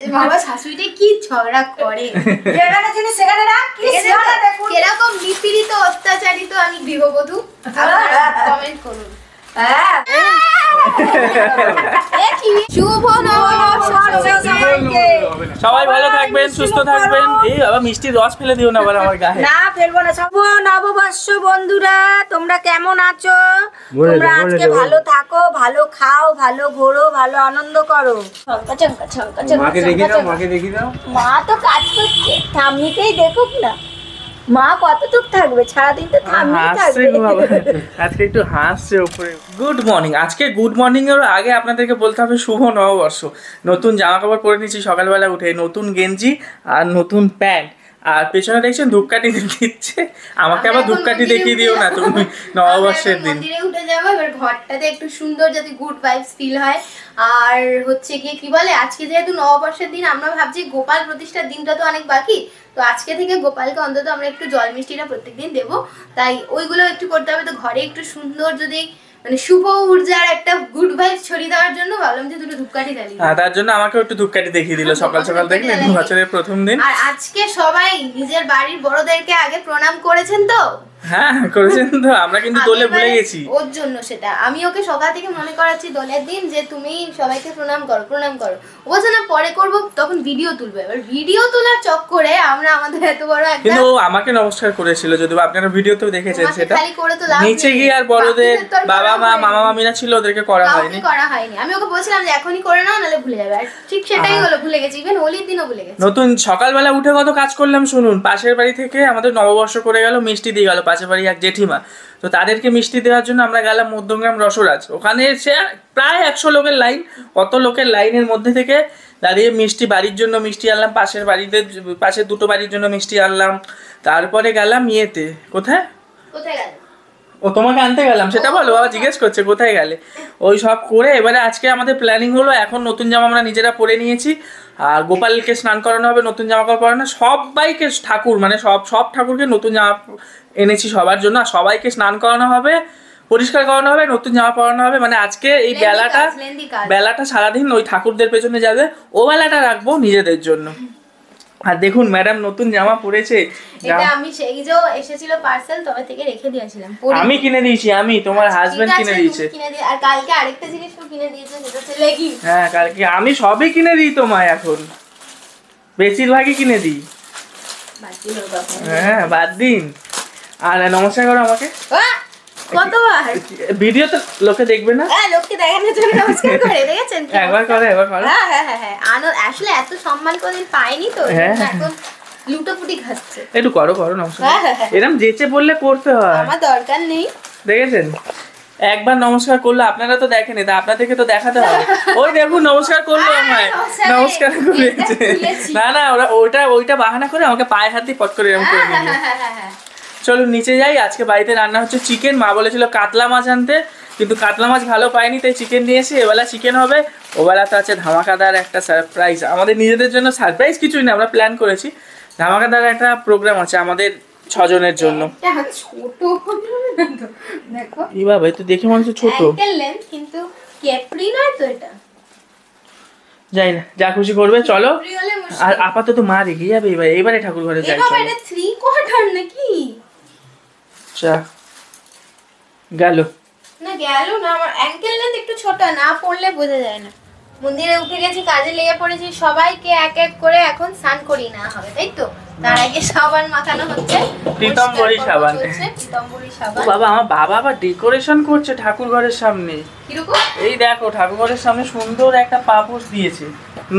বাবা শাশুড়িটা কি ঝগড়া করে যেখানে জিনিস সেখানে রাখ কি সেখানে দেখুন এরকম নিপীড়িত অত্যাচারিত আমি গৃহবধূ আপনারা কমেন্ট করুন শুভ নববর্ষ সবাই ভালো থাকবেন সুস্থ থাকবেন। এই বাবা মিষ্টি রস ফেলে দিও না আবার আমার গায়ে। না ফেলবো না। শুভ নববর্ষ বন্ধুরা, তোমরা কেমন আছো? তোমরা আজকে ভালো থাকো, ভালো খাও, ভালো ঘোরো, ভালো আনন্দ করো। ছঙ্কা ছঙ্কা ছঙ্কা মাকে দেখি দাও, মাকে দেখি দাও। মা তো কাজ করছে, ঠাম্মিকেই দেখুক না। মা কতটুক থাকবে সারাদিন, তো ঠাম্মি থাকবে। আজকে একটু হাসছে উপরে। Good morning. আজকে গুড মর্নিং এর আগে আপনাদেরকে বলতে হবে শুভ নববর্ষ। নতুন জামা কাপড় পরে নিচ্ছি সকালবেলা উঠে, নতুন গেঞ্জি আর নতুন প্যান্ট। আর পেছনে দেখছেন ধূপকাঠি দিচ্ছে। আমাকে আবার ধূপকাঠি দেখিয়ে দিও না তুমি নববর্ষের দিন। মন্দিরে উঠে যাবো এবার, ঘরটাতে একটু সুন্দর যাতে গুড ভাইবস ফিল হয়। আর হচ্ছে গিয়ে কি বলে, আজকে যেহেতু নববর্ষের দিন, আমরা ভাবছি গোপাল প্রতিষ্ঠার দিনটা তো অনেক বাকি, তো আজকে থেকে গোপালকে অন্তত আমরা একটু জল মিষ্টিটা প্রত্যেকদিন দেবো, তাই ওইগুলো একটু করতে হবে। তো ঘরে একটু সুন্দর যদি মানে শুভ ঊর্জার একটা গুড ভাইবস ছড়িয়ে দেওয়ার জন্য ভাবলাম যে দুটো ধূপকাঠি জ্বালিয়ে। হ্যাঁ, তার জন্য আমাকে একটু ধূপকাঠি দেখিয়ে দিল সকাল সকাল, দেখলেন বছরের প্রথম দিন। আর আজকে সবাই নিজের বাড়ির বড়দেরকে আগে প্রণাম করেছেন তো? হ্যাঁ করেছেন তো, আমরা কিন্তু দোলে ভুলে গেছি। ওর জন্য সেটা আমি ওকে সকাল থেকে মনে করাচ্ছি দোলের দিন যে তুমি সবাইকে প্রণাম করো প্রণাম করো। ও বলছে না পরে করবো, তখন ভিডিও তুলবে। এবার ভিডিও তোলার চক্করে আমরা আমাদের এত বড় একটা, কিন্তু ও আমাকে নমস্কার করেছিল, যদি আপনারা ভিডিওতেও দেখেছেন সেটা। খালি করে তো লাভ নিচে গিয়ে আর বড়দের বাবা মা মামা মামিরা ছিল, ওদেরকে করা হয়নি। আমি ওকে বলছিলাম যে এখনই করে নাও নাহলে ভুলে যাবে, আর ঠিক সেটাই হলো, ভুলে গেছি। ইভেন হোলির দিনও ভুলে গেছি। নতুন সকালবেলা উঠে কত কাজ করলাম শুনুন। পাশের বাড়ি থেকে আমাদের নববর্ষ করে গেল, মিষ্টি দিয়ে গেল পাশের বাড়ি এক জেঠিমা। তো তাদেরকে মিষ্টি দেওয়ার জন্য আমরা গেলাম মধ্যমগ্রাম রসরাজ। ওখানে এসে প্রায় 100 লোকের লাইন। কত লোকের লাইনের মধ্যে থেকে দাঁড়িয়ে মিষ্টি, বাড়ির জন্য মিষ্টি আনলাম, পাশের বাড়িতে পাশের দুটো বাড়ির জন্য মিষ্টি আনলাম। তারপরে গেলাম ইয়েতে, কোথায় গেল ও তোমাকে আনতে গেলাম সেটা বলো, বাবা জিজ্ঞেস করছে কোথায় গেলে। ওই সব করে এবারে আজকে আমাদের প্ল্যানিং হলো, এখন নতুন জামা আমরা নিজেরা পরে নিয়েছি। আর গোপালকে স্নান করানো হবে, নতুন জামা কাপড় পরানো, সবাইকে ঠাকুর মানে সব ঠাকুরকে নতুন জামা এনেছি সবার জন্য। আর সবাইকে স্নান করানো হবে, পরিষ্কার করানো হবে, নতুন জামা পরানো হবে। মানে আজকে এই বেলাটা সারাদিন ওই ঠাকুরদের পেছনে যাবে, ও বেলাটা রাখবো নিজেদের জন্য। আর দেখুন ম্যাডাম নতুন জামা পরেছে। এটা আমি সেই যে এসেছিল পার্সেল, তবে থেকে রেখে দিয়েছিলাম। আমি কিনে দিয়েছি, আমি তোমার হাজবেন্ড কিনে দিয়েছে। আর কালকে আরেকটা জিনিস কিনে দিয়েছে, সেটা হচ্ছে লেগিং। হ্যাঁ কালকে আমি সবই কিনে দিই তোমায়, এখন বেশিরভাগই কিনে দিই। হ্যাঁ বাদ দিন। আর নমস্কার করো আমাকে। কতবার ভিডিও তো লোকে দেখবে না? হ্যাঁ লোককে দেখানোর জন্য নমস্কার করে দেখেছেন? একবার করো। হ্যাঁ আসলে এত সম্মান কোনদিন পাইনি তো, এখন লুটোপুটি খাচ্ছে। একটু করো নমস্কার। এরকম যেচে বললে করতে হয়, আমার দরকার নেই। দেখেছেন একবার নমস্কার করলো, আপনারা তো দেখেনি, তা আপনাদেরকে তো দেখাতে হবে। ওই দেখুন নমস্কার করলো আমায়, নমস্কার করেছে। না ওইটা বাহানা করে আমাকে পায়ে হাত দিয়ে পট করে এরকম করে দিল। চলুন নিচে যাই। আজকে বাড়িতে রান্না হচ্ছে চিকেন। মা বলেছিল কাতলা মাছ আনতে, কিন্তু কাতলা মাছ ভালো পাইনি, তাই চিকেন দিয়েছি। এবেলা চিকেন হবে, ওবেলা তো আছে ধামাকাদার একটা সারপ্রাইজ। আমাদের নিজেদের জন্য সারপ্রাইজ কিছুই না, আমরা প্ল্যান করেছি। ধামাকাদার একটা প্রোগ্রাম আছে আমাদের 6 জনের জন্য। ছোট দেখো এই বাবা, তো দেখে মনে হচ্ছে ছোট, কিন্তু ক্যাপ্রি নয় তো এটা। যাই না, যা খুশি করবে চলো। আর আপাতত মা রেখে যাবে এবারে ঠাকুর ঘরে যাই। বাবা এটা 3 কোয়ার্টার নাকি? আচ্ছা গেল না আমার অ্যাঙ্কেল লেন্থ একটু ছোট, না পড়লে বোঝা যায় না। মন্দিরে উঠে গেছি, কাজে লেগে পড়েছি, সবাইকে এক এক করে এখন স্নান করিয়ে নেওয়া হবে, তাই তো? তার আগে সাবান মাখানো হচ্ছে, পীতাম্বরী সাবান। বাবা আমার বাবা আবার ডেকোরেশন করছে ঠাকুর ঘরের সামনে। কিরকম? এই দেখো ঠাকুর ঘরের সামনে সুন্দর একটা পাপোশ দিয়েছে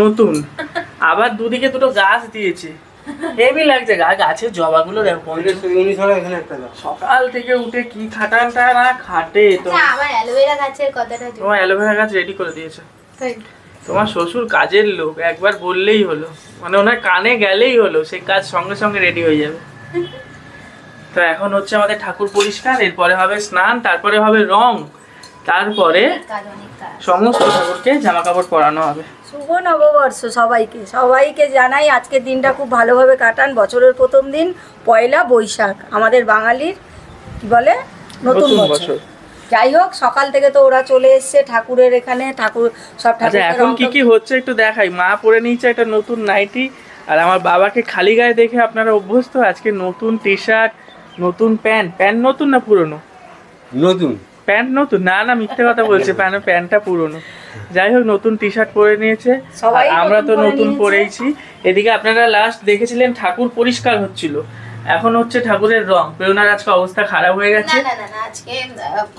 নতুন, আবার দুদিকে দুটো গাছ দিয়েছে, হেভি লাগছে। গাছের জবাগুলো দেখো, সকাল থেকে উঠে কি খাটানটা না খাটে। তো আমার অ্যালোভেরা গাছের কথাটা, তোমার অ্যালোভেরা গাছ রেডি করে দিয়েছে। তোমার শ্বশুর কাজের লোক, একবার বললেই হলো, মানে ওনার কানে গেলেই হলো, সেই কাজ সঙ্গে সঙ্গে রেডি হয়ে যাবে। তো এখন হচ্ছে আমাদের ঠাকুর পরিষ্কার, এরপরে হবে স্নান, তারপরে হবে রং, তারপরে সমস্ত ঠাকুরকে জামা কাপড় পরানো হবে। শুভ নববর্ষ সবাইকে জানাই আজকের দিনটা খুব ভালোভাবে কাটান। বছরের প্রথম দিন 1লা বৈশাখ, আমাদের বাঙালির কি বলে নতুন বছর। যাই হোক সকাল থেকে তো ওরা চলে এসছে ঠাকুরের এখানে, ঠাকুর সব আচ্ছা ঠাকুরকে এখন কি কি হচ্ছে একটু দেখাই। মা পরে নিয়েছে একটা নতুন নাইটি, আর আমার বাবাকে খালি গায়ে দেখে আপনারা অভ্যস্ত। আজকে নতুন টি শার্ট, নতুন প্যান্ট। প্যান্ট নতুন না পুরনো? নতুন প্যান্ট নতুন? না না মিথ্যে কথা বলছে, প্যান্টটা পুরনো। যাই হোক নতুন টি শার্ট পরে নিয়েছে, সবাই আর আমরা তো নতুন পরে নতুন নিয়েছে। পরেইছি। এদিকে আপনারা লাস্ট দেখেছিলেন ঠাকুর পরিষ্কার হচ্ছিল, এখন হচ্ছে ঠাকুরের রং। প্রেরণার আজকে অবস্থা খারাপ হয়ে গেছে। না না না না, আজকে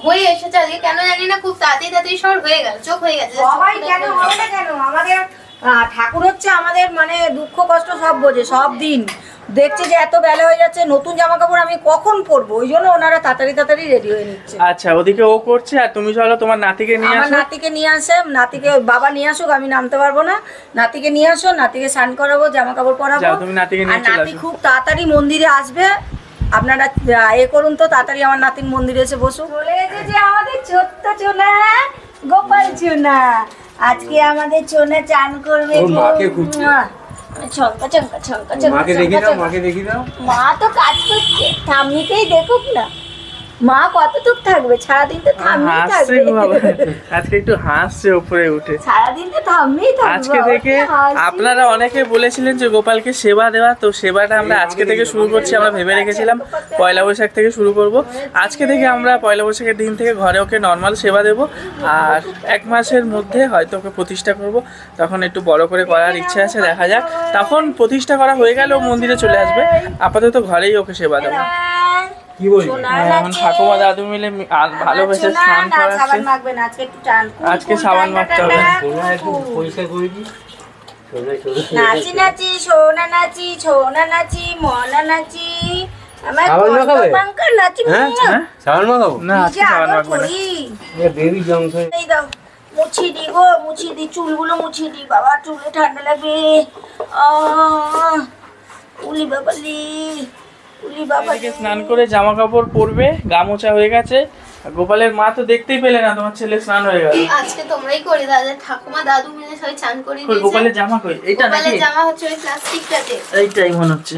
হয়ে এসেছে আজকে, কেন জানি না খুব তাড়াতাড়ি সব হয়ে গেল, চোখ হয়ে গেছে। সবাই কেন হবে না কেন, আমাদের ঠাকুর হচ্ছে আমাদের মানে দুঃখ কষ্ট সব বোঝে, সব দিন দেখছে যে এত বেলা হয়ে যাচ্ছে, নতুন জামা কাপড় আমি কখন পরবো, ওই জন্য ওনারা তাড়াতাড়ি রেডি হয়ে নিচ্ছে। আচ্ছা ওদিকে ও করছে, আর তুমি চলো তোমার নাতিকে নিয়ে আমার আসো। নাতিকে নিয়ে আসে, নাতিকে বাবা নিয়ে আসুক, আমি নামতে পারবো না। নাতিকে নিয়ে আসো, নাতিকে স্নান করাবো, জামা কাপড় পরাবো। যাও তুমি নাতিকে নিয়ে আর চলে নাতি আসো। খুব তাড়াতাড়ি মন্দিরে আসবে, আপনারা এ করুন তো, তাড়াতাড়ি আমার নাতির মন্দিরে এসে বসুক। চলে এসেছে আমাদের ছোট্ট চোনা, গোপাল চোনা। আজকে আমাদের চোনা চান করবে। ওর মাকে খুঁজছে। ছঙ্কা ছঙ্কা ছঙ্কা ছঙ্কা মাকে দেখি ছঙ্কা দাও, ছঙ্কা। মাকে দেখি দাও। মা তো কাজ করছে, ঠাম্মিকেই দেখুক না। মা কতটুক থাকবে সারাদিন, তো ঠাম্মি হাসছে থাকবে। গো বাবা, আজকে একটু হাসছে উপরে উঠে। সারাদিন তো ঠাম্মি থাকবে। আজকে বাবা, থেকে কি হাসি। আপনারা অনেকে বলেছিলেন যে গোপালকে সেবা দেওয়া, তো সেবাটা আমরা আজকে থেকে শুরু করছি। আমরা ভেবে রেখেছিলাম পয়লা বৈশাখ থেকে শুরু করব। আজকে থেকে আমরা পয়লা বৈশাখের দিন থেকে ঘরে ওকে নর্মাল সেবা দেব, আর 1 মাসের মধ্যে হয়তো ওকে প্রতিষ্ঠা করব। তখন একটু বড় করে করার ইচ্ছা আছে, দেখা যাক। তখন প্রতিষ্ঠা করা হয়ে গেলে ও মন্দিরে চলে আসবে, আপাতত ঘরেই ওকে সেবা দেবো। কি বলছি? এখন ঠাকুমা দাদু মিলে ভালোবেসে স্নান করাচ্ছে। সাবান মাখবে না, আজকে একটু চান। আজকে সাবান মাখতে হবে। সোনা একটু পরিষ্কার করে দিই। সোনা নাচি নাচি সোনা নাচি, সোনা নাচি মনা নাচি, আমার সাবান কত মাখাবে? বাঙ্কা নাচি। হ্যাঁ? হ্যাঁ? সাবান মাখাবো? না কি আজকে যে সাবান আদর মাখবে না। করি। Baby junction. এই দাও, মুছিয়ে দি গো, মুছিয়ে দি, চুলগুলো মুছিয়ে দি, বাবা চুলে ঠান্ডা লাগবে। উলি বাবালি, উলি বাবা। এদিকে স্নান করে জামা কাপড় পরবে, গামোচা হয়ে গেছে। আর গোপালের মা তো দেখতেই পেলে না তোমার ছেলে স্নান হয়ে গেল। আজকে তোমরাই করে দাদা, ঠাকুমা দাদু মিলে সবাই চান করে কই দিয়েছে। গোপালের জামা কই? এইটা নাকি? গোপালের জামা হচ্ছে ওই প্লাস্টিকটাতে। এইটাই মনে হচ্ছে।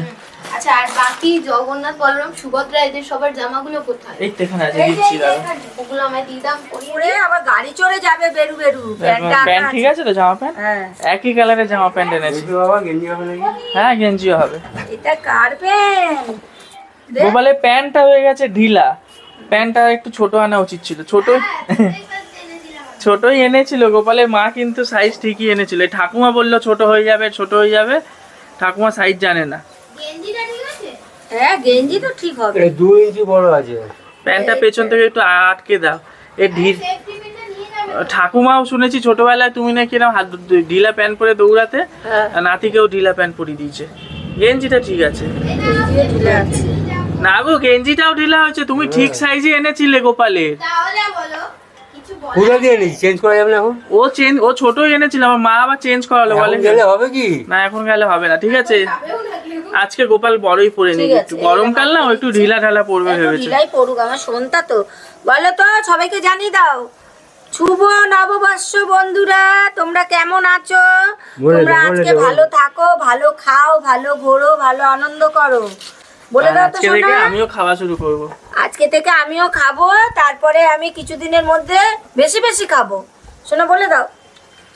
আচ্ছা, আর বাকি জগন্নাথ, বলরাম, সুভদ্রা এদের সবার জামাগুলো কোথায়? এই তো এখানে আছে, দিচ্ছি দাদা। ওগুলো আমায় দিদাম করিয়ে পরে আবার গাড়ি চড়ে যাবে বেরু বেরু। প্যান্টটা প্যান্ট ঠিক আছে তো? জামা প্যান্ট হ্যাঁ, একই কালারের জামা প্যান্ট এনেছি। বলছি বাবা গেঞ্জি হবে নাকি? হ্যাঁ গেঞ্জিও হবে। এটা কার প্যান্ট? গোপালের প্যান্টটা হয়ে গেছে ঢিলা, প্যান্টটা একটু ছোট আনা উচিত ছিল। ছোটই এনেছিল গোপালের মা, কিন্তু সাইজ ঠিকই এনেছিল। এই ঠাকুমা বললো ছোট হয়ে যাবে, ছোট হয়ে যাবে। ঠাকুমা সাইজ জানে না। গেঞ্জিটা ঠিক আছে? হ্যাঁ, গেঞ্জি তো ঠিক হবে। এটা 2 ইঞ্চি বড় আছে। প্যান্টটা পেছন থেকে একটু আটকে দাও। এই ঢিল সেফটি পিনটা নিয়ে যাবে। ঠাকুমাও শুনেছি ছোটবেলায় তুমি নাকি না হাত ঢিলা প্যান্ট পরে দৌড়াতে, হ্যাঁ। আর নাতিকেও ঢিলা প্যান্ট পরিয়ে দিয়েছে। গেঞ্জিটা ঠিক আছে দিয়ে ঢিলে আছে। না গো, গেঞ্জিটাও ঢিলা হয়েছে। তুমি ঠিক সাইজে এনেছিলে গোপালের। তাহলে বলো, কিছু বলো। কোথা দিয়ে নিচ্ছি? চেঞ্জ করা যাবে না এখন? ও ছোটই এনেছিল, আমার মা আবার চেঞ্জ করালো, বলে এখন গেলে হবে কি? না এখন গেলে হবে না। ঠিক আছে, যাবেও নাকি গো? আজকে গোপাল বড়ই পরে নি, ঠিক আছে, একটু গরমকাল না, ও একটু ঢিলা ঢালা পরবে একটু ভেবেছে। ঢিলাই পড়ুক, আমার সন্তা তো। বলো তো, সবাইকে জানিয়ে দাও, শুভ নববর্ষ বন্ধুরা, তোমরা কেমন আছো? বলে তোমরা দাও, বলে আজকে দাও। ভালো থাকো, ভালো খাও, ভালো ঘোরো, ভালো আনন্দ করো। বলে আর দাও তো আজকে থেকে সোনা। আমিও খাওয়া শুরু করব। আজকে থেকে আমিও খাবো, তারপরে আমি কিছুদিনের মধ্যে বেশি বেশি খাবো। শোনা, বলে দাও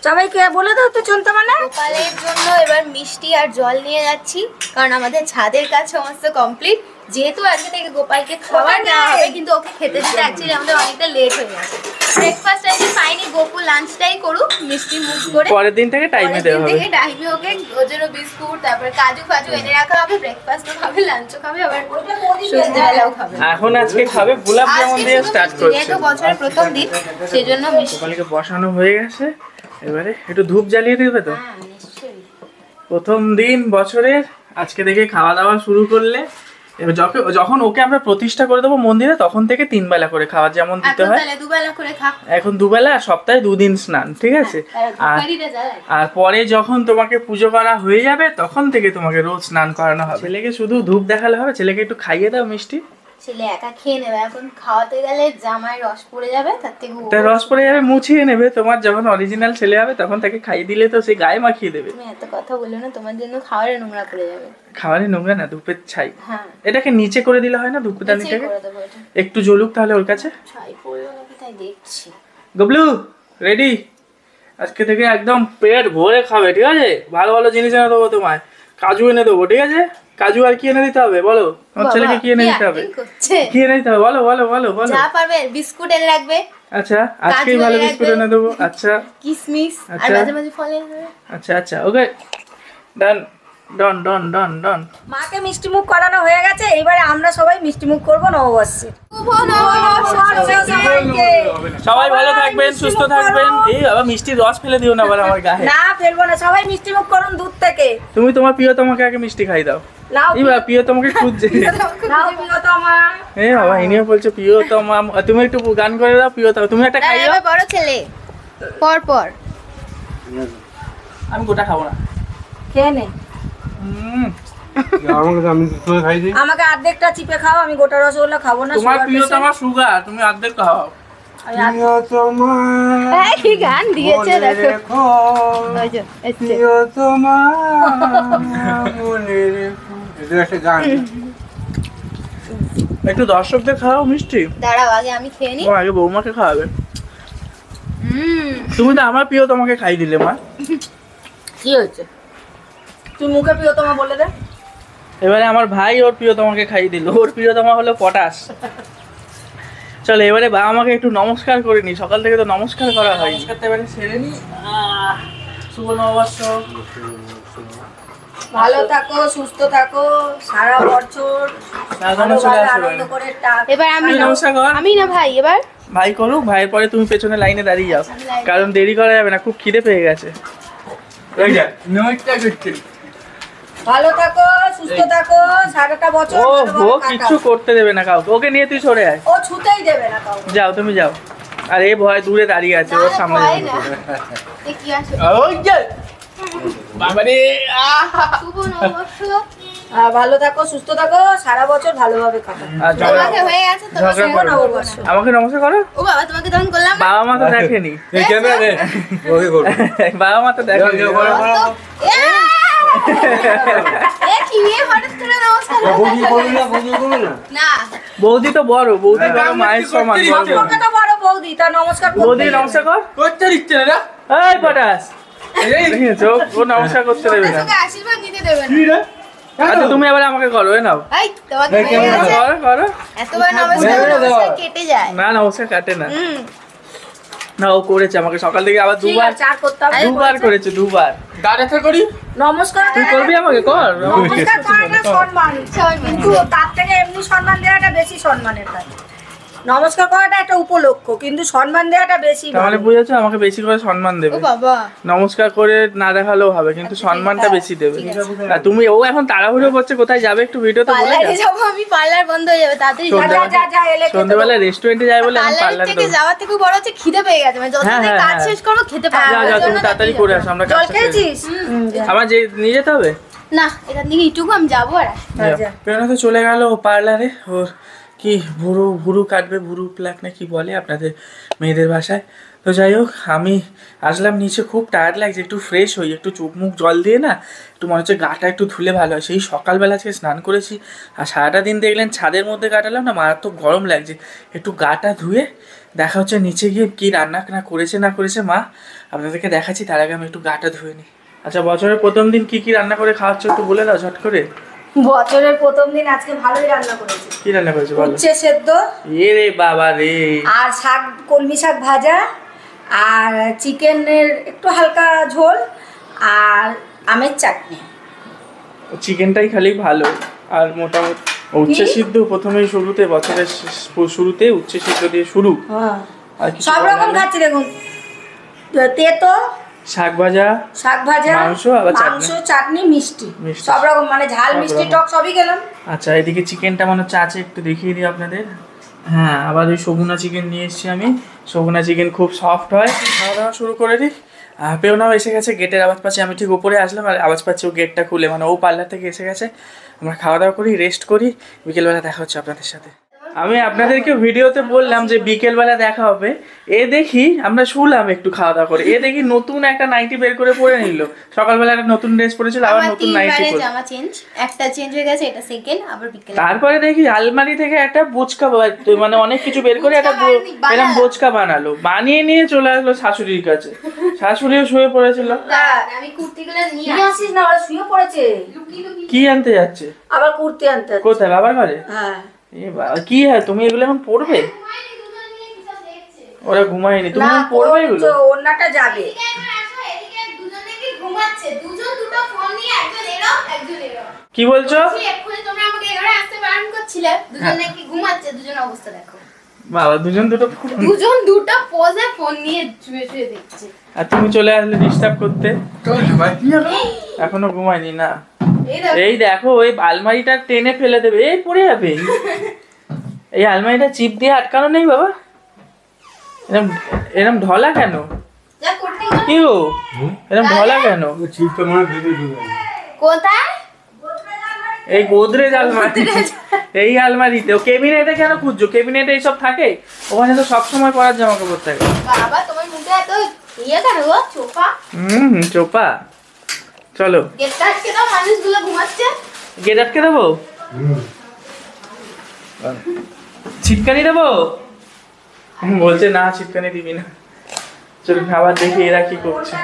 সবাইকে, বলে দাও তো ছন্তা মানে। গোপালের জন্য এবার মিষ্টি আর জল নিয়ে যাচ্ছি, কারণ আমাদের ছাদের কাজ সমস্ত কমপ্লিট। যেহেতু আজকে থেকে গোপালকে খাবার দেওয়া হবে, কিন্তু ওকে খেতে দিতে অ্যাকচুয়ালি আমাদের অনেকটা লেট হয়ে গেছে। ব্রেকফাস্ট টাইমে পাইনি, গোপু লাঞ্চটাই করুক মিষ্টি মুখ করে। পরের দিন থেকে টাইমে পরের দেওয়া দিন হবে। থেকে টাইমে ওকে ওর জন্য বিস্কুট, তারপর কাজু ফাজু এনে রাখা হবে। ব্রেকফাস্টও খাবে, লাঞ্চও খাবে, আবার সন্ধ্যেবেলাও খাবে। এখন আজকে খাবে গোলাপ জামুন আজকে দিয়ে শুধু স্টার্ট মিষ্টি, করছে। যেহেতু বছরের প্রথম দিন, সেজন্য মিষ্টি। গোপালকে বসানো হয়ে গেছে, এবারে একটু ধূপ জ্বালিয়ে দেবে তো। হ্যাঁ, নিশ্চয়ই। প্রথম দিন বছরের, আজকে থেকে খাওয়া দাওয়া শুরু করলে। এবার যখন ওকে আমরা প্রতিষ্ঠা করে দেবো মন্দিরে, তখন থেকে 3 বেলা করে খাওয়া যেমন দিতে এখন হয়। তাহলে দুবেলা করে খা। এখন 2 বেলা, আর সপ্তাহে 2 দিন স্নান, ঠিক আছে? আর ধূপকাঠিটা জ্বালাই। আর পরে যখন তোমাকে পুজো করা হয়ে যাবে, তখন থেকে তোমাকে রোজ স্নান করানো হবে। ছেলেকে শুধু ধূপ দেখালে হবে, ছেলেকে একটু খাইয়ে দাও মিষ্টি। ছেলে একা খেয়ে নেবে, এখন খাওয়াতে গেলে জামায় রস পড়ে যাবে, তার থেকে তা রস পরে যাবে, মুছিয়ে নেবে। তোমার যখন অরিজিনাল ছেলে হবে তখন তাকে খাইয়ে দিলে তো সে গায়ে মাখিয়ে দেবে। তুমি এত কথা বলো না, তোমার জন্য খাওয়ারে নোংরা পড়ে যাবে। খাওয়ারে নোংরা না, ধূপের ছাই। হ্যাঁ, এটাকে নিচে করে দিলে হয় না, ধূপদানিটাকে করে দেবো এটা। একটু জ্বলুক তাহলে ওর কাছে। ছাই পড়লো নাকি তাই দেখছি। গবলু রেডি, আজকে থেকে একদম পেট ভরে খাবে, ঠিক আছে? ভালো ভালো জিনিস এনে দেবো তোমায়, কাজু এনে দেবো, ঠিক আছে? কাজু আর কি এনে দিতে হবে বলো? আমার ছেলেকে কি এনে দিতে হবে? কি এনে দিতে হবে বলো বলো বলো বলো। যা পারবে, বিস্কুট এনে রাখবে। আচ্ছা, আজকেই ভালো বিস্কুট এনে দেবো। আচ্ছা, কিসমিস আর আচ্ছা। মাঝে মাঝে ফল এনে দেবে। আচ্ছা আচ্ছা, ওকে, ডান ডন ডন ডন ডন। মাকে মিষ্টি মুখ করানো হয়ে গেছে, এবারে আমরা সবাই মিষ্টি মুখ করবো নববর্ষে। সবাই ভালো থাকবেন, সুস্থ থাকবেন। এই বাবা, মিষ্টির রস ফেলে দিও না আবার আমার গায়ে। না ফেলবো না, সবাই মিষ্টি মুখ করুন দূর থেকে। তুমি তোমার প্রিয়তমাকে আগে মিষ্টি খাই দাও। নাও এই বাবা, প্রিয়তমাকে খুঁজছে। নাও প্রিয়তমা। এই বাবা, ইনিও বলছে প্রিয়তমা। তুমি একটু গান করে দাও প্রিয়তমা, তুমি একটা খাই দাও। এবার বড় ছেলে পর পর। আমি গোটা খাবো না। খেয়ে নে। আমাকে তো আমি তোমায় খাই দিই। আমাকে অর্ধেকটা চিপে খাও, আমি গোটা রসগোল্লা খাবো না। তোমার sugar প্রিয়তমা সুগার, তুমি অর্ধেক খাও। patient। প্রিয়তমা এই কি গান দিয়েছে মনে দেখো। রেখো, ওই যে এসছে। প্রিয়তমা মনে রেখো। এটা একটা গান। একটু দর্শকদের খাও মিষ্টি। দাঁড়াও আগে আমি খেয়ে নি। ও আগে বৌমাকে খাওয়াবে। তুমি তো আমার প্রিয়তমাকে খাই দিলে মা। কি হয়েছে? তুই মুখে প্রিয়তমা বলে দে। এবারে আমার ভাই ওর প্রিয়তমাকে খাইয়ে দিল। ওর প্রিয়তমা হলো পটাশ। চলো এবারে বাবা আমাকে একটু নমস্কার করে নি, সকাল থেকে তো নমস্কার করা হয়। নমস্কারটা এবারে সেরে নি। শুভ নববর্ষ। ভালো থাকো, সুস্থ থাকো, সারা বছর রাগানো চলে ভালোভাবে আসবে। আনন্দ করে টাক। এবার আমি তুই নমস্কার কর। আমি না ভাই এবার। ভাই করুক, ভাইয়ের পরে তুমি পেছনে লাইনে দাঁড়িয়ে যাও, কারণ দেরি করা যাবে না, খুব খিদে পেয়ে গেছে। এই যে, নমস্কার করছি। ভালো থাকো, সুস্থ থাকো, সারাটা বছর ও ভালোভাবে ও কাটাও। কিচ্ছু করতে দেবে না কাউকে, ওকে নিয়ে তুই সরে আয়। ও ছুতেই দেবে না কাউকে। যাও তুমি যাও। আর এ ভয় দূরে দাঁড়িয়ে আছে, ওর সামনে ভয় যাও। না। এ কি আসে? ওই যে বাবারে, শুভ নববর্ষ। ভালো থাকো, সুস্থ থাকো, সারা বছর ভালোভাবে কাটাও। আর ঝগড়া তোমাকে হয়ে গেছে তো ঝগড়া শুভ করো। নববর্ষ। আমাকে নমস্কার করো। ও বাবা তোমাকে তখন করলাম না? বাবা মা তো দেখেনি। এই ক্যামেরা দে। ওকে করো। বাবা মা তো দেখেনি। যাও, করো, করো। এ কি এ হঠাৎ করে নমস্কার বুঝি করো না, বুঝি করো না। না। বৌদি তো বড়, বৌদি বড় মায়ের সমান। সম্পর্কে তো বড় বৌদি, তার নমস্কার করতে বৌদি নমস্কার কর। করতে দিচ্ছে না। এই পটাশ, দেখেছো ও নমস্কার করতে দেবে না। তোকে আশীর্বাদ নিতে দেবে না। কি রে? আচ্ছা তুমি এবার আমাকে করো, এ নাও। এই তোমাকে এই হয়ে কেমন গেছে। করো করো। এতবার নমস্কার নমস্কার কেটে যায়। না নমস্কার কাটে না। হুম। না ও করেছে আমাকে সকাল থেকে, আবার ঠিক দুবার আছে, চার করতে হবে। দুবার করেছে, দুবার। গাড়াটা করি। নমস্কার তুই করবি আমাকে, কর। নমস্কার করাটা সম্মান, সবাই কিন্তু তার থেকে এমনি সম্মান দেওয়াটা বেশি সম্মানের কাজ। নমস্কার করাটা একটা উপলক্ষ, কিন্তু সম্মান দেওয়াটা বেশি তাহলে ভালো। বুঝেছো, আমাকে বেশি করে সম্মান দেবে। ও বাবা। নমস্কার করে না দেখালেও হবে, কিন্তু সম্মানটা বেশি দেবে। আর তুমি, ও এখন তাড়াহুড়ো করছে, কোথায় যাবে একটু ভিডিওতে বলে পার্লারে দাও। যাবো আমি, পার্লার বন্ধ হয়ে যাবে তাড়াতাড়ি যা, যাবো। যা, যা, এলে খেতে সন্ধ্যেবেলা দেবো। রেস্টুরেন্টে যাই বলে এখন পার্লারের পার্লারে থেকে দেবো। যাওয়ার থেকে বড় হচ্ছে খিদে পেয়ে গেছে, মানে যত হ্যাঁ, তাড়াতাড়ি হ্যাঁ, কাজ হ্যাঁ। শেষ করবো খেতে পারবো। যা ওই যা, জন্য তুমি তাড়াতাড়ি যাবো। করে আসো, আমরা জল কাজটা সেরে নিই। খেয়েছিস? আমার যে নিয়ে যেতে হবে। না এখান থেকে এইটুকু আমি যাবো আর আসবো। হ্যাঁ, যা। প্রেরণা তো চলে গেল পার্লারে, ওর কি ভুরু কাটবে, ভুরু প্লাক না কি বলে আপনাদের মেয়েদের ভাষায়। তো যাই হোক, আমি আসলাম নিচে, খুব টায়ার্ড লাগছে, একটু ফ্রেশ হই, একটু চোখ মুখ জল দিয়ে না, একটু মনে হচ্ছে গাটা একটু ধুলে ভালো হয়। সেই সকালবেলা আজকে স্নান করেছি, আর সারাটা দিন দেখলেন ছাদের মধ্যে কাটালাম না, মারাত্মক গরম লাগছে। একটু গাটা ধুয়ে দেখা হচ্ছে নিচে গিয়ে কি রান্না না করেছে মা, আপনাদেরকে দেখাচ্ছি। তার আগে আমি একটু গাটা ধুয়ে নিই। আচ্ছা, বছরের প্রথম দিন কি কি রান্না করে খাওয়াচ্ছ একটু বলে দাও ঝট করে। বছরের প্রথম দিন আজকে ভালোই রান্না করেছি। কি রান্না করেছো বলো। উচ্ছে সেদ্ধ এ রে বাবা রে। আর শাক, কলমি শাক ভাজা, আর চিকেনের একটু হালকা ঝোল, আর আমের চাটনি। চিকেনটাই খালি ভালো, আর মোটামুটি উচ্ছে সিদ্ধ প্রথমেই শুরুতে, বছরের শুরুতে উচ্ছে সিদ্ধ দিয়ে শুরু। হ্যাঁ, আর কিছু সব রকম বানালে? খাচ্ছি দেখুন, তেতো, শাক ভাজা, শাক ভাজা, মাংস, আবার চাটনি। মাংস, চাটনি, মিষ্টি, মিষ্টি। সব রকম, মানে ঝাল, সব মিষ্টি, রকম। টক সবই গেলাম। আচ্ছা এদিকে চিকেনটা মনে হচ্ছে আছে, একটু দেখিয়ে দিই আপনাদের। হ্যাঁ, আবার ওই সগুনা চিকেন নিয়ে এসেছি আমি। সগুনা চিকেন খুব সফট হয়। খাওয়া দাওয়া শুরু করে দিই। পেওনাও এসে গেছে, গেটের আওয়াজ পাচ্ছি, আমি ঠিক উপরে আসলাম আর আওয়াজ পাচ্ছি ও গেটটা খুলে, মানে ও পার্লার থেকে এসে গেছে। আমরা খাওয়া দাওয়া করি, রেস্ট করি, বিকেলবেলা দেখা হচ্ছে আপনাদের সাথে। আমি আপনাদেরকে ভিডিওতে বললাম যে বিকেলবেলা দেখা হবে, এ দেখি আমরা শুলাম একটু খাওয়া দাওয়া করে, এ দেখি নতুন একটা নাইটি বের করে পরে নিল। সকালবেলা একটা নতুন ড্রেস পরেছিল, আবার আমার নতুন নাইটি তিনবারে পরে। জামা চেঞ্জ, একটা চেঞ্জ হয়ে গেছে, এটা সেকেন্ড, আবার বিকেলে তারপরে দেখি আলমারি থেকে একটা বোচকা মানে অনেক কিছু বের করে একটা এরকম বোচকা বানালো, বানিয়ে নিয়ে চলে আসলো শাশুড়ির কাছে। শাশুড়িও শুয়ে পড়েছিল। আমি কুর্তিগুলো নিয়ে নিয়ে আসিস না, ওরা শুয়ে পড়েছে। কি আনতে যাচ্ছে? আবার কুর্তি আনতে যাচ্ছে। কোথায়? বাবার ঘরে? হ্যাঁ। এ বাবা, কি হয় তুমি এগুলো এখন পড়বে? ওরা ঘুমায়নি, তুমি না, এখন পড়বে এগুলো? ওড়নাটা যাবে। ঘুমাচ্ছে, দুজন দুটো ফোন নিয়ে, একজন এরম একজন এরম। কি বলছো? এক্ষুনি তোমরা আমাকে এখানে আসতে বারণ করছিলে, দুজন নাকি ঘুমাচ্ছে, দুজন অবস্থা দেখো। বাবা দুজন দুটো ফোন। দুজন দুটো পোজে ফোন নিয়ে শুয়ে শুয়ে দেখছে। আর তুমি চলে আসলে ডিস্টার্ব করতে। এখনো ঘুমায়নি না? এই দেখো, এই দেখো, ওই আলমারিটা টেনে ফেলে দেবে, এই পড়ে যাবে। এই আলমারিটা চিপ দিয়ে আটকানো নেই বাবা? এরম এরম ঢলা কেন? যা কুর্তিগুলো কি গো, এরম ঢলা কেন? চিপটা মনে হয় ভেতরে ঢুকে গেছে। কোথায়? এই গোদরেজ আলমারি, এই আলমারিতে। ও কেবিনেটে কেন খুঁজছো? কেবিনেটে এইসব থাকে? ওখানে তো সবসময় পরার জামা কাপড় থাকে। বাবা তোমার মুখে এত ইয়ে কেন গো, চোপা? চোপা। চলো গেটটা আটকে দাও, মানুষগুলো ঘুমাচ্ছে। গেট আটকে দেবো? ছিটকানি দেবো? বলছে না, ছিটকানি দিবি না। চলুন আবার দেখি এরা কি করছে।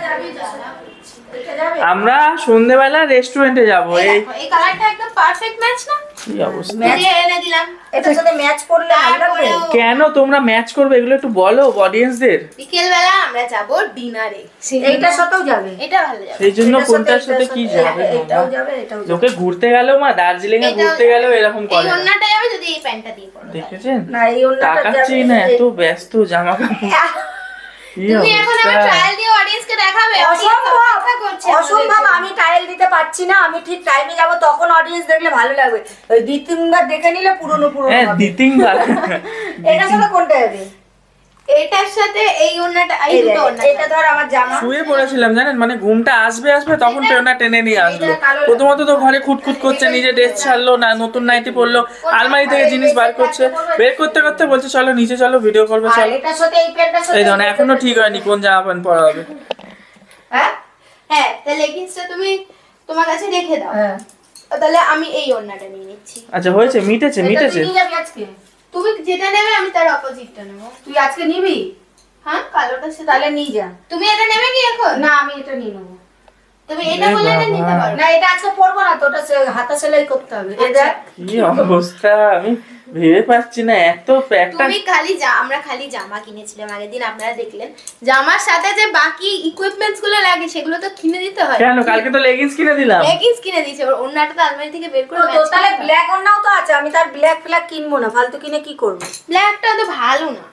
আমরা সন্ধ্যেবেলা রেস্টুরেন্টে যাব। এই এই দেখো, এই কালারটা একদম পারফেক্ট ম্যাচ না? কি অবস্থা? এই যে এনে দিলাম। এটার সাথে ম্যাচ করলে ভালো লাগবে। তারপরেও কেন তোমরা ম্যাচ করবে এগুলো একটু বলো অডিয়েন্সদের। বিকেলবেলা আমরা যাব ডিনারে। এইটার সাথেও যাবে। এটা ভালো যাবে। সেই জন্য এটার কোনটার এটার সাথে কি যাবে? এটাও যাবে, এটাও যাবে। ওকে ঘুরতে গেলেও মা, দার্জিলিং এ এটা- ঘুরতে গেলেও এরকম এই করে না। ওন্নাটা যাবে যদি এই প্যান্টটা দিয়ে পরো। দেখেছেন? না, এই ওড়নাটা তাকাচ্ছি যাবে। না, এত ব্যস্ত জামা কাপড়। কি তুমি এখন আবার অবস্থা? ট্রায়াল দিয়ে অডিয়েন্সকে দেখাবে। অসম্ভব, অপেক্ষা করছে আমাদের অসম্ভব। জন্য। আমি ট্রায়াল দিতে পারছি না। আমি ঠিক টাইমে যাব, তখন অডিয়েন্স দেখলে ভালো লাগবে। ওই 2-3 বার দেখে নিলে পুরনো পুরনো হ্যাঁ, হবে। দ্বিতীয়বার। এটার সাথে কোনটা যাবে? এটার সাথে এই ওন্নাটা, এই এই দুটো দেখ, ওন্না। এটা ধর আমার জামা। শুয়ে পড়েছিলাম জানেন, মানে ঘুমটা আসবে আসবে তখন টেনা টেনে নিয়ে আসলো। এটা কালো প্রথমত তো ঘরে খুঁতখুত করছে, নিজে ড্রেস ছাড়লো না, নতুন নাইটি পরলো, আলমারি থেকে জিনিস বার করছে, বের করতে করতে বলছে চলো নিচে চলো, ভিডিও করবে আর চলো। এটার সাথে এই প্যান্টটার সাথে এই ধরনের এখনো ঠিক হয়নি কোন জামা প্যান্ট পরা হবে। হ্যাঁ? হ্যাঁ, তাহলে লেগিংসটা তুমি তোমার কাছে রেখে দাও। হ্যাঁ। তাহলে আমি এই ওন্নাটা নিয়ে নিচ্ছি। আচ্ছা হয়েছে, মিটেছে এটা মিটেছে। তুই নিয়ে যাবি আজকে? তুমি যেটা নেবে আমি তার অপোজিটটা নেব। তুই আজকে নিবি? হ্যাঁ, কালোটা সেটা। তাহলে নিয়ে যা। তুমি এটা নেবে কি এখন? না, আমি এটা নিয়ে নেবো। তুমি এটা এ বলে এটা বাবা। নিতে পারো। না, এটা আজকে পরবো না তো, ওটা হাতা সেলাই করতে হবে। এই দেখ। কি অবস্থা, আমি ভেবে পাচ্ছি না। এত একটা তুমি আমরা খালি জামা কিনেছিলাম আগের দিন, আপনারা দেখলেন। জামার সাথে যে বাকি ইকুইপমেন্টস গুলো লাগে সেগুলো তো কিনে দিতে হয়। কেন, কালকে তো লেগিংস কিনে দিলাম। লেগিংস কিনে দিয়েছে, এবার ওন্নাটা তো আলমারি থেকে বের করে তো তোর তাহলে ব্ল্যাক ওড়নাও তো আছে। আমি তার ব্ল্যাক ফ্ল্যাক কিনবো না, ফালতু কিনে কি করবো? ব্ল্যাকটা তো ভালো না।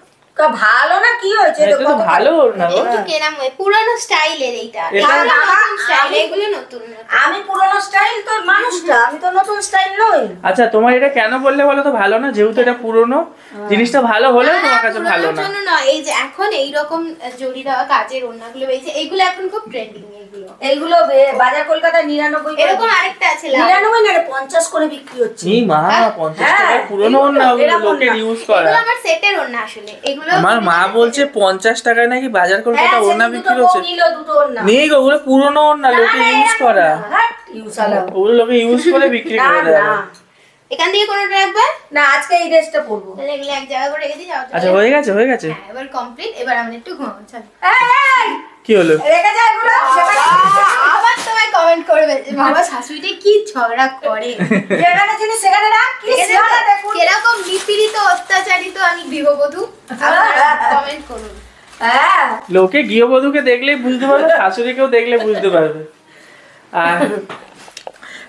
ভালো না, কি হয়েছে? এটা তো ভালো না গো। একটু কেরাম পুরানো স্টাইলের এইটা। এটা- এগুলো না, নতুন স্টাইল, আমি- এগুলো নতুন নতুন। আমি পুরনো স্টাইল তোর মানুষটা, আমি তো নতুন স্টাইল নই। আচ্ছা তোমার এটা কেন বললে বলো তো ভালো না? যেহেতু এটা পুরনো জিনিসটা, ভালো হলেও না, তোমার কাছে ভালো পুরানোর না। জন্য নয়, এই যে এখন এইরকম জড়ি দেওয়া কাজের ওড়নাগুলো বেরিয়েছে, এইগুলো এখন খুব ট্রেন্ডিং। এইগুলো এইগুলো বাজার কলকাতায় 99 করে এরকম বিক্রি। আরেকটা আছে লাল। 99 না রে, 50 করে বিক্রি হচ্ছে। এই মা, হ্যাঁ, 50 টাকার পুরনো এগুলো, না, ওগুলো এরকম লোকের না। ইউজ করা। এগুলো আমার সেটের ওড়না আসলে। এগুলো আমার মা বলছে 50 টাকায় নাকি বাজার কলকাতা হ্যাঁ, ওড়না সেদিন বিক্রি দুটো হচ্ছে। বউ নিল, দুটো ওড়না। নেই গো, ওগুলো পুরনো ওড়না, লোকে ইউজ করা। ইউজ আলাদা। ওগুলো লোকে ইউজ করে বিক্রি না, করে দেয়। না, এখান থেকে কোনোটা রাখবে? না, আজকে এই ড্রেসটা পরবো। তাহলে এগুলো এক জায়গা করে রেখে দিই। যাও, আচ্ছা হয়ে গেছে হয়ে গেছে। হ্যাঁ, এবার কমপ্লিট। এবার আমরা একটু ঘুমাবো, চলো। এই, এই, কি হলো? রেখে যা এগুলো, সেখানে- আবার তোমায় কমেন্ট করবে যে বাবা শাশুড়িটা কি ঝগড়া করে। যেখানে জিনিস সেখানে রাখ, কি সিয়ানা দেখুন। কিরকম নিপীড়িত অত্যাচারিত আমি গৃহবধূ, আপনারা কমেন্ট করুন। হ্যাঁ, লোকে গৃহবধূকে দেখলেই বুঝতে পারবে, শাশুড়িকেও দেখলে বুঝতে পারবে। আর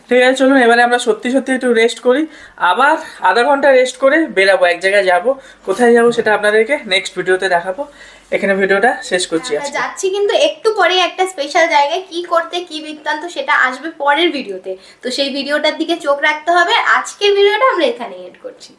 ঠিক আছে, চলুন এবারে আমরা সত্যি সত্যি একটু রেস্ট করি। আবার আধা ঘন্টা রেস্ট করে বেরাবো, এক জায়গায় যাব। কোথায় যাব সেটা আপনাদেরকে নেক্সট ভিডিওতে দেখাবো। এখানে ভিডিওটা শেষ করছি আমরা আজকে। যাচ্ছি কিন্তু একটু পরে একটা স্পেশাল জায়গায়, কি করতে কি বৃত্তান্ত সেটা আসবে পরের ভিডিওতে। তো সেই ভিডিওটার দিকে চোখ রাখতে হবে। আজকের ভিডিওটা আমরা এখানে এড করছি।